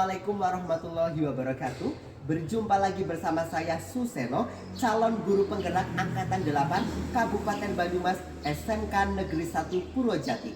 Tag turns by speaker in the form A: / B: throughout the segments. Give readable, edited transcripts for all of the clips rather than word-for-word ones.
A: Assalamualaikum warahmatullahi wabarakatuh. Berjumpa lagi bersama saya Suseno, calon guru penggerak Angkatan 8 Kabupaten Banyumas SMK Negeri 1 Purwojati.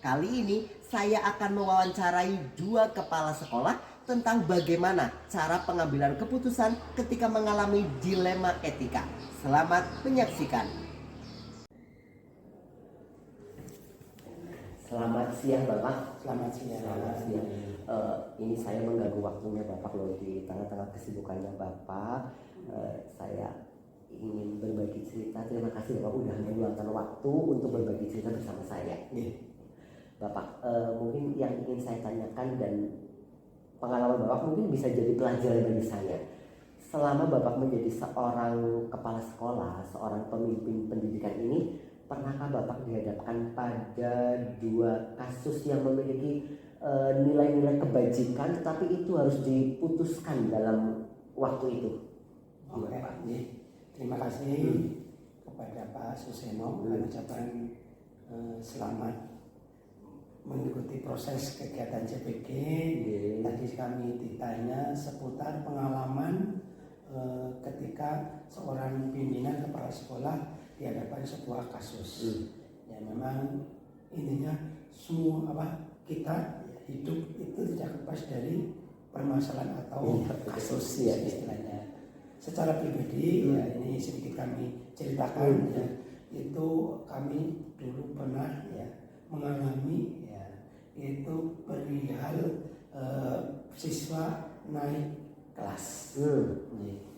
A: Kali ini saya akan mewawancarai dua kepala sekolah tentang bagaimana cara pengambilan keputusan ketika mengalami dilema etika. Selamat menyaksikan. Selamat siang Bapak.
B: Selamat siang.
A: Ini saya mengganggu waktunya Bapak loh di tengah-tengah kesibukannya Bapak. Saya ingin berbagi cerita. Terima kasih Bapak udah meluangkan waktu untuk berbagi cerita bersama saya. Bapak, mungkin yang ingin saya tanyakan dan pengalaman Bapak mungkin bisa jadi pelajaran bagi saya. Selama Bapak menjadi seorang kepala sekolah, seorang pemimpin pendidikan ini, pernahkah Bapak dihadapkan pada dua kasus yang memiliki nilai-nilai kebajikan tetapi itu harus diputuskan dalam waktu itu?
B: Oke, terima kasih kepada Pak Suseno dan ucapan selamat mengikuti proses kegiatan CPG. Tadi kami ditanya seputar pengalaman ketika seorang pimpinan kepala sekolah dihadapkan sebuah kasus. Ya memang intinya semua kita hidup itu tidak lepas dari permasalahan atau kasus ya istilahnya. Secara pribadi ya ini sedikit kami ceritakan ya, itu kami dulu pernah ya mengalami ya itu perihal siswa naik kelas.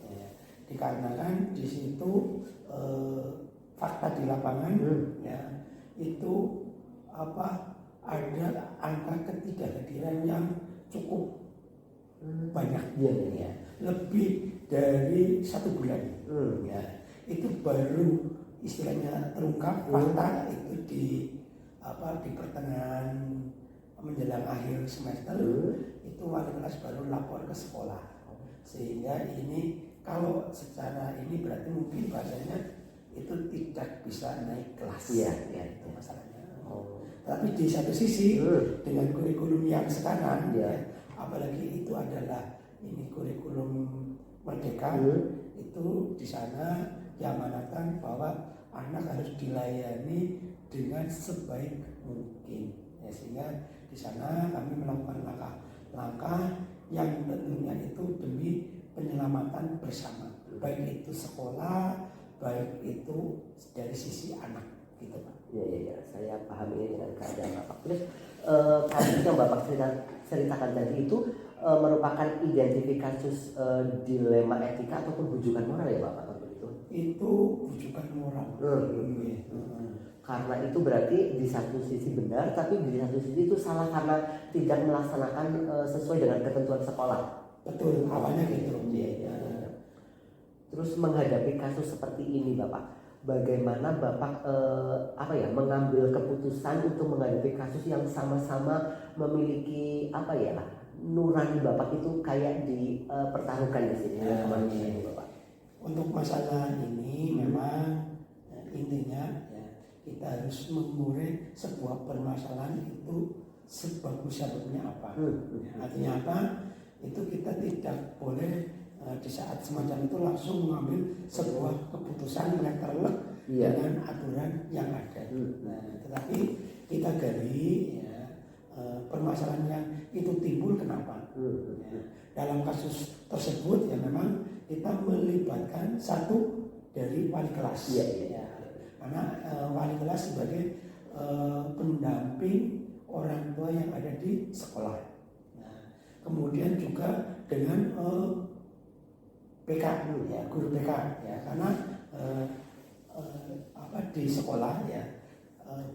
B: Ya, dikarenakan di situ fakta di lapangan ya itu ada angka ketidakhadiran yang cukup banyak ya, lebih dari 1 bulan ya, itu baru istilahnya terungkap fakta itu di pertengahan menjelang akhir semester itu wali kelas baru lapor ke sekolah, sehingga ini kalau secara ini berarti mungkin bahasanya itu tidak bisa naik kelas ya itu masalahnya. Tapi di satu sisi dengan kurikulum yang sekarang ya, apalagi itu adalah ini kurikulum merdeka, itu di sana diamanatkan bahwa anak harus dilayani dengan sebaik mungkin ya, sehingga di sana kami melakukan langkah-langkah yang tentunya itu demi penyelamatan bersama, baik itu sekolah, baik itu dari sisi anak gitu Pak.
A: Ya, saya paham ini dengan keadaan Bapak. Terus kasus yang Bapak ceritakan tadi itu merupakan identifikasi dilema etika ataupun bujukan moral ya Bapak kalau begitu?
B: Itu bujukan moral.
A: Karena itu berarti di satu sisi benar, tapi di satu sisi itu salah karena tidak melaksanakan sesuai dengan ketentuan sekolah.
B: Betul, awalnya gitu. Ya.
A: Terus menghadapi kasus seperti ini Bapak, bagaimana Bapak mengambil keputusan untuk menghadapi kasus yang sama-sama memiliki nurani Bapak itu kayak dipertaruhkan di sini kemanusiaan ini Bapak.
B: Untuk masalah ini memang intinya ya, kita harus mengurai sebuah permasalahan itu sebab-sebabnya apa. Artinya apa? Itu kita tidak boleh di saat semacam itu langsung mengambil sebuah keputusan yang terlek dengan aturan yang ada. Tetapi kita gali ya, permasalahan yang itu timbul kenapa? Ya, dalam kasus tersebut ya memang kita melibatkan satu dari wali kelas. Ya, karena wali kelas sebagai pendamping orang tua yang ada di sekolah. Nah, kemudian juga dengan PK ya, guru PK ya, karena di sekolah ya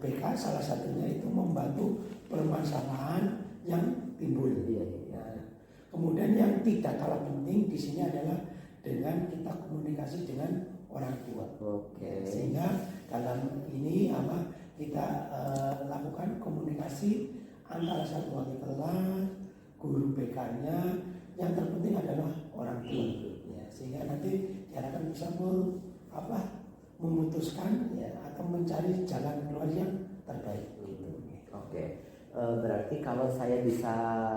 B: PK salah satunya itu membantu permasalahan yang timbul ya. Kemudian yang tidak kalah penting di sini adalah dengan kita komunikasi dengan orang tua. Sehingga dalam ini kita lakukan komunikasi antara satu wali kelas, guru PK-nya, yang terpenting adalah orang tua. Sehingga nanti diharapkan bisa memutuskan ya, atau mencari jalan keluar yang terbaik gitu.
A: Berarti kalau saya bisa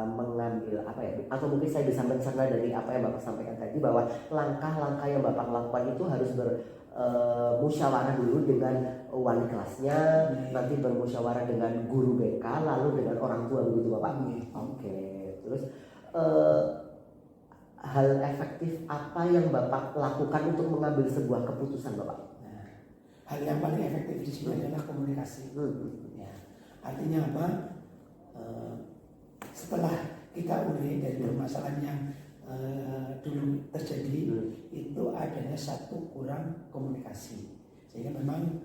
A: mengambil apa ya, atau mungkin saya bisa mencerna dari apa yang Bapak sampaikan tadi, bahwa langkah-langkah yang Bapak lakukan itu harus bermusyawarah dulu dengan wali kelasnya, nanti bermusyawarah dengan guru BK, lalu dengan orang tua, begitu Bapak? Oke. Terus hal efektif apa yang Bapak lakukan untuk mengambil sebuah keputusan, Bapak?
B: Nah, hal yang paling efektif di sini adalah komunikasi. Ya. Artinya apa? Setelah kita urai dari permasalahan yang dulu terjadi, itu adanya satu kurang komunikasi. Sehingga memang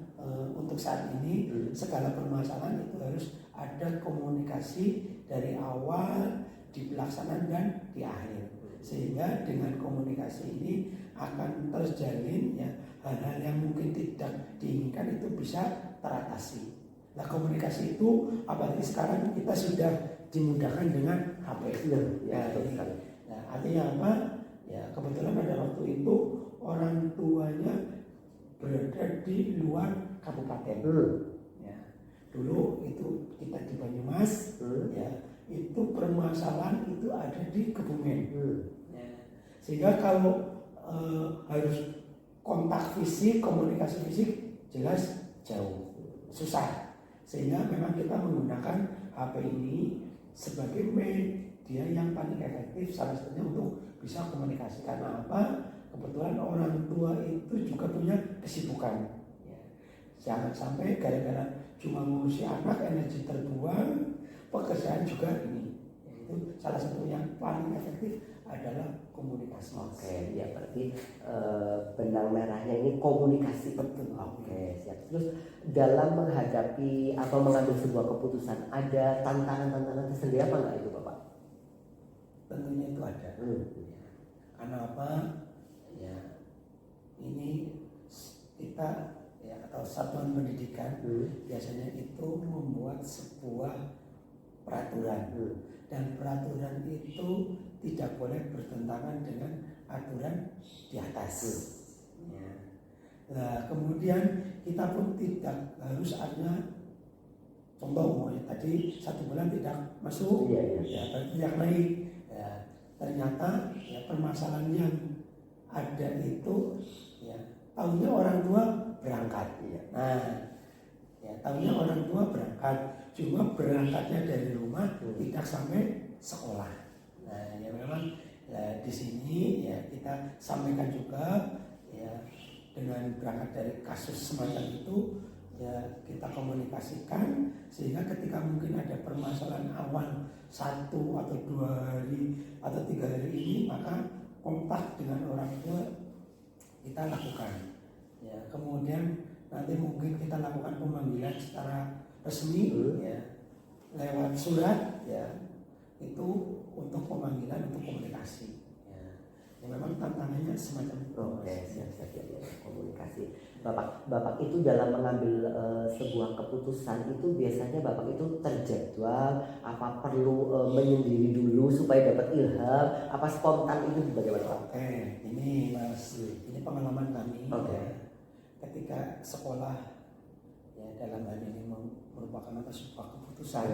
B: untuk saat ini segala permasalahan itu harus ada komunikasi dari awal, di pelaksanaan dan di akhir. Sehingga dengan komunikasi ini akan terjalin ya hal-hal yang mungkin tidak diinginkan itu bisa teratasi. Nah, komunikasi itu apalagi sekarang kita sudah dimudahkan dengan HP. Ya, nah, artinya apa? Ya, kebetulan pada waktu itu orang tuanya berada di luar kabupaten. Ya, dulu itu kita di Banyumas, ya, itu permasalahan itu ada di Kebumen. Ya, sehingga kalau harus kontak fisik, komunikasi fisik jelas jauh, susah. Sehingga memang kita menggunakan HP ini sebagai media yang paling efektif, salah satunya untuk bisa komunikasi. Karena apa? Kebetulan orang tua itu juga punya kesibukan. Ya. Jangan sampai gara-gara cuma ngurusi anak, energi terbuang, pekerjaan juga ini. Itu salah satu yang paling efektif adalah komunikasi.
A: Oke, ya berarti benang merahnya ini komunikasi.
B: Betul.
A: Oke, siap. Terus dalam menghadapi atau mengambil sebuah keputusan, ada tantangan-tantangan tersendiri apa enggak itu Bapak?
B: Tentunya itu ada. Karena apa? Ya, ini kita ya atau satuan pendidikan biasanya itu membuat sebuah peraturan. Dan peraturan itu tidak boleh bertentangan dengan aturan di atas. Ya. Nah, kemudian kita pun tidak harus ada contoh tadi 1 bulan tidak masuk, ya tidak naik. Ya, ternyata ya permasalahan yang ada itu ya tahunya orang tua berangkat. Ya. Nah, ya tahunya orang tua berangkat, cuma berangkatnya dari rumah tidak sampai sekolah. Nah, ya memang ya, di sini ya kita sampaikan juga ya dengan berangkat dari kasus semacam itu ya kita komunikasikan sehingga ketika mungkin ada permasalahan awal 1 atau 2 hari atau 3 hari ini, maka kontak dengan orang tua kita lakukan. Ya, kemudian nanti mungkin kita lakukan pemanggilan secara resmi ya lewat surat ya itu untuk pemanggilan untuk komunikasi ya memang tantangannya semacam itu.
A: Oke, siap ya, komunikasi. Bapak itu dalam mengambil sebuah keputusan itu biasanya Bapak itu terjadwal, apa perlu menyendiri dulu supaya dapat ilham, apa spontan itu bagaimana Pak?
B: Oke, ini Mas, ini pengalaman kami.
A: Oke.
B: Ketika sekolah ya dalam hal ini merupakan sebuah keputusan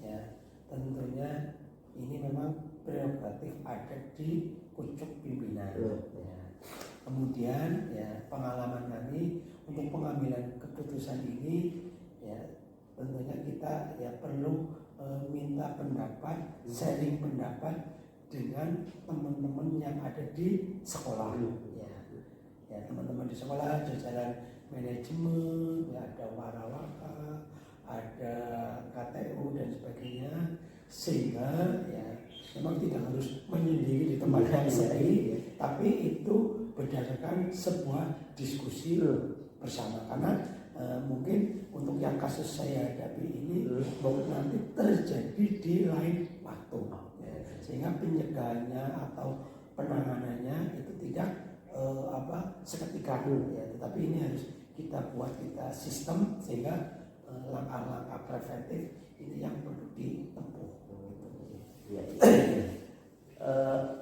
B: ya tentunya ini memang prerogatif ada di pucuk pimpinan ya. Kemudian ya pengalaman kami untuk pengambilan keputusan ini ya tentunya kita ya perlu minta pendapat, sharing pendapat dengan teman-teman yang ada di sekolah ya teman-teman di sekolah, jajaran manajemen, ya ada warawaka, ada KTU dan sebagainya, sehingga ya memang tidak harus menyendiri di tempat yang sendiri, tapi itu berdasarkan sebuah diskusi bersama. Karena mungkin untuk yang kasus saya hadapi ini nanti terjadi di lain waktu, ya, sehingga pencegahannya atau penanganannya itu tidak seketika ya, tetapi ini harus kita buat kita sistem sehingga langkah-langkah preventif ini yang perlu ditempuh.
A: Ya.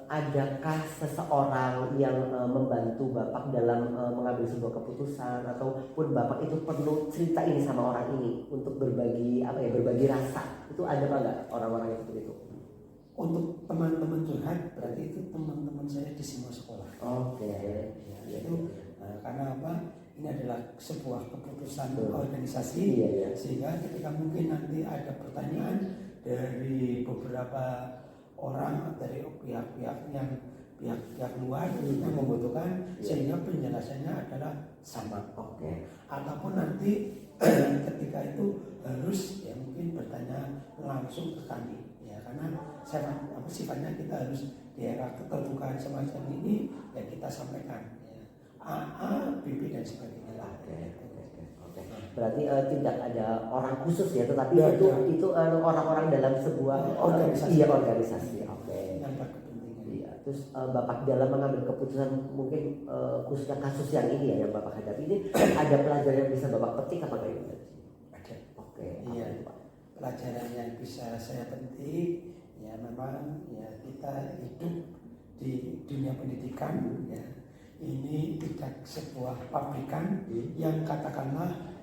A: adakah seseorang yang membantu Bapak dalam mengambil sebuah keputusan, ataupun Bapak itu perlu cerita ini sama orang ini untuk berbagi berbagi rasa, itu ada apa enggak orang-orang yang seperti itu?
B: Untuk teman-teman curhat berarti itu teman-teman saya di semua sekolah.
A: Oke.
B: Ya, itu karena apa? Ini adalah sebuah keputusan organisasi, sehingga ketika mungkin nanti ada pertanyaan dari beberapa orang, dari pihak-pihak luar yang membutuhkan, sehingga penjelasannya adalah sama. Ataupun nanti ketika itu harus ya mungkin bertanya langsung ke kami, ya karena sifatnya kita harus di era keterbukaan semacam ini ya kita sampaikan ya, A, B, dan sebagainya lah.
A: Berarti tidak ada orang khusus ya, tetapi itu orang-orang dalam sebuah organisasi.
B: Yang berkepentingan.
A: Iya. Terus Bapak dalam mengambil keputusan mungkin khususnya kasus yang ini ya yang Bapak hadapi ini, ada pelajaran yang bisa Bapak petik apa kayak gitu?
B: Ada.
A: Iya.
B: Pelajaran yang bisa saya petik ya memang ya kita hidup di dunia pendidikan ya. Ini tidak sebuah pabrikan yang katakanlah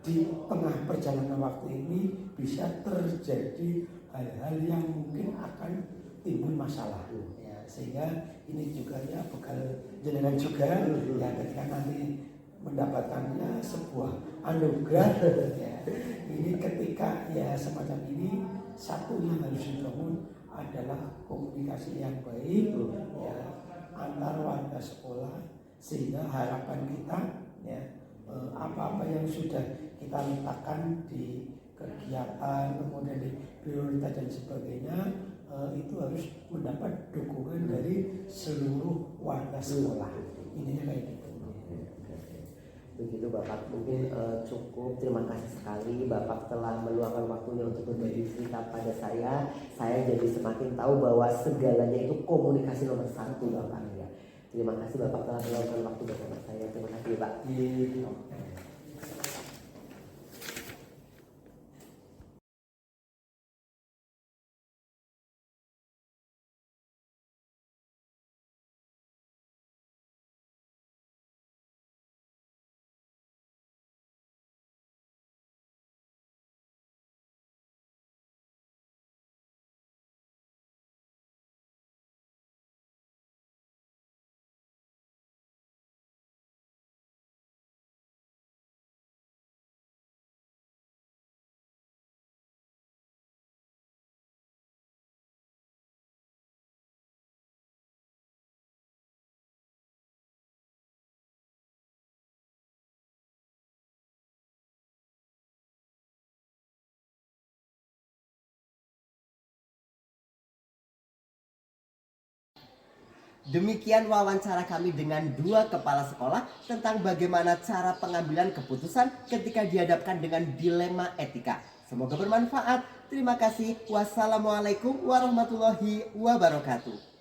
B: di tengah perjalanan waktu ini bisa terjadi hal-hal yang mungkin akan timbul masalah ya, sehingga ini juga ya bekal jenengan juga ya ketika nanti mendapatkannya sebuah anugerah ya, ini ketika ya semacam ini satu yang harus dibangun adalah komunikasi yang baik ya antar warga sekolah, sehingga harapan kita ya apa-apa yang sudah kita letakkan di kegiatan kemudian di prioritas dan sebagainya itu harus mendapat dukungan dari seluruh warga sekolah. Intinya kayak gitu.
A: Begitu Bapak, mungkin cukup. Terima kasih sekali Bapak telah meluangkan waktunya untuk berbagi cerita pada saya. Saya jadi semakin tahu bahwa segalanya itu komunikasi nomor satu Bapak ya. Terima kasih Bapak telah meluangkan waktu bersama saya. Terima kasih Pak.
C: Demikian wawancara kami dengan dua kepala sekolah tentang bagaimana cara pengambilan keputusan ketika dihadapkan dengan dilema etika. Semoga bermanfaat. Terima kasih. Wassalamualaikum warahmatullahi wabarakatuh.